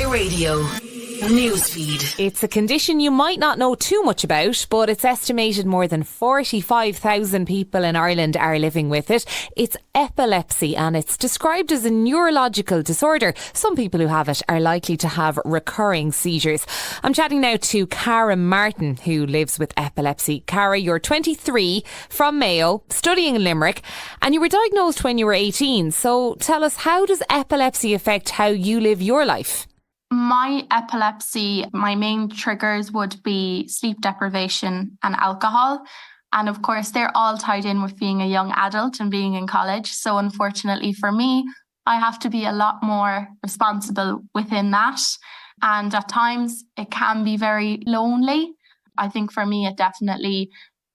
iRadio Newsfeed. It's a condition you might not know too much about, but it's estimated more than 45,000 people in Ireland are living with it. It's epilepsy and it's described as a neurological disorder. Some people who have it are likely to have recurring seizures. I'm chatting now to Cara Martin, who lives with epilepsy. Cara, you're 23, from Mayo, studying in Limerick, and you were diagnosed when you were 18. So tell us, how does epilepsy affect how you live your life? My epilepsy, my main triggers would be sleep deprivation and alcohol. And of course, they're all tied in with being a young adult and being in college. So unfortunately for me, I have to be a lot more responsible within that. And at times it can be very lonely. I think for me, it definitely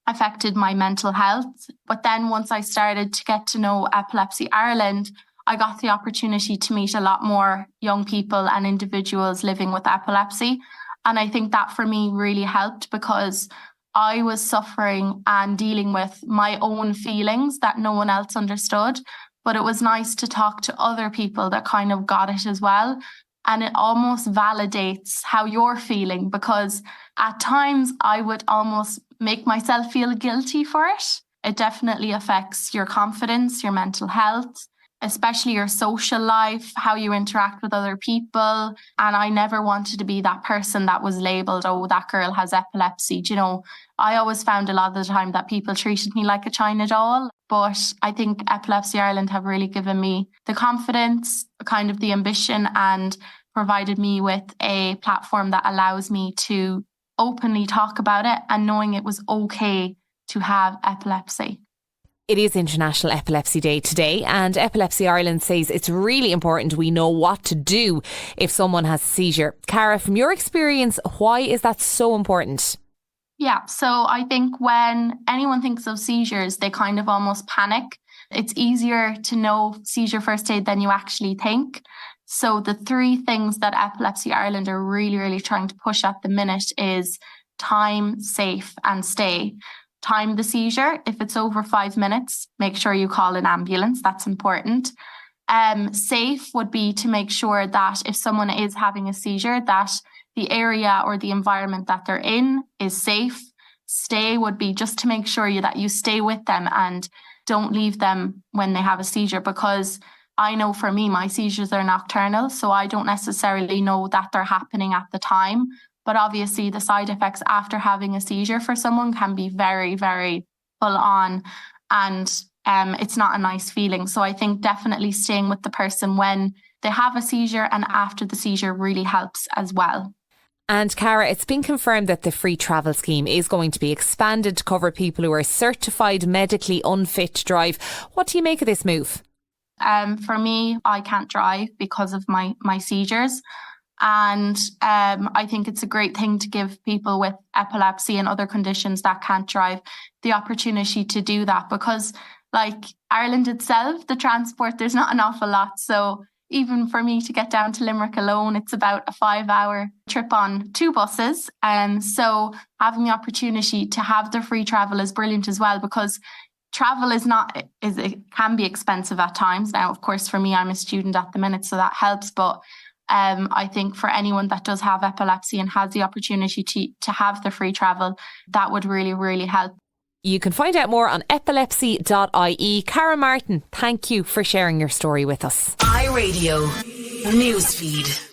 affected my mental health. But then once I started to get to know Epilepsy Ireland, I got the opportunity to meet a lot more young people and individuals living with epilepsy. And I think that for me really helped, because I was suffering and dealing with my own feelings that no one else understood. But it was nice to talk to other people that kind of got it as well. And it almost validates how you're feeling, because at times I would almost make myself feel guilty for it. It definitely affects your confidence, your mental health, especially your social life, how you interact with other people. And I never wanted to be that person that was labelled, oh, that girl has epilepsy. Do you know, I always found a lot of the time that people treated me like a China doll. But I think Epilepsy Ireland have really given me the confidence, kind of the ambition, and provided me with a platform that allows me to openly talk about it and knowing it was okay to have epilepsy. It is International Epilepsy Day today, and Epilepsy Ireland says it's really important we know what to do if someone has a seizure. Cara, from your experience, why is that so important? Yeah, so I think when anyone thinks of seizures, they kind of almost panic. It's easier to know seizure first aid than you actually think. So the three things that Epilepsy Ireland are really, really trying to push at the minute is time, safe and stay. Time the seizure. If it's over 5 minutes, make sure you call an ambulance. That's important. Safe would be to make sure that if someone is having a seizure, that the area or the environment that they're in is safe. Stay would be just to make sure that you stay with them and don't leave them when they have a seizure, because I know for me, my seizures are nocturnal, so I don't necessarily know that they're happening at the time. But obviously the side effects after having a seizure for someone can be very, very full on, and it's not a nice feeling. So I think definitely staying with the person when they have a seizure and after the seizure really helps as well. And Cara, it's been confirmed that the free travel scheme is going to be expanded to cover people who are certified medically unfit to drive. What do you make of this move? For me, I can't drive because of my seizures. And I think it's a great thing to give people with epilepsy and other conditions that can't drive the opportunity to do that, because like Ireland itself, the transport, there's not an awful lot. So even for me to get down to Limerick alone, it's about a 5-hour trip on 2 buses. And so having the opportunity to have the free travel is brilliant as well, because travel it can be expensive at times. Now, of course, for me, I'm a student at the minute, so that helps. But I think for anyone that does have epilepsy and has the opportunity to have the free travel, that would really, really help. You can find out more on epilepsy.ie. Cara Martin, thank you for sharing your story with us. iRadio Newsfeed.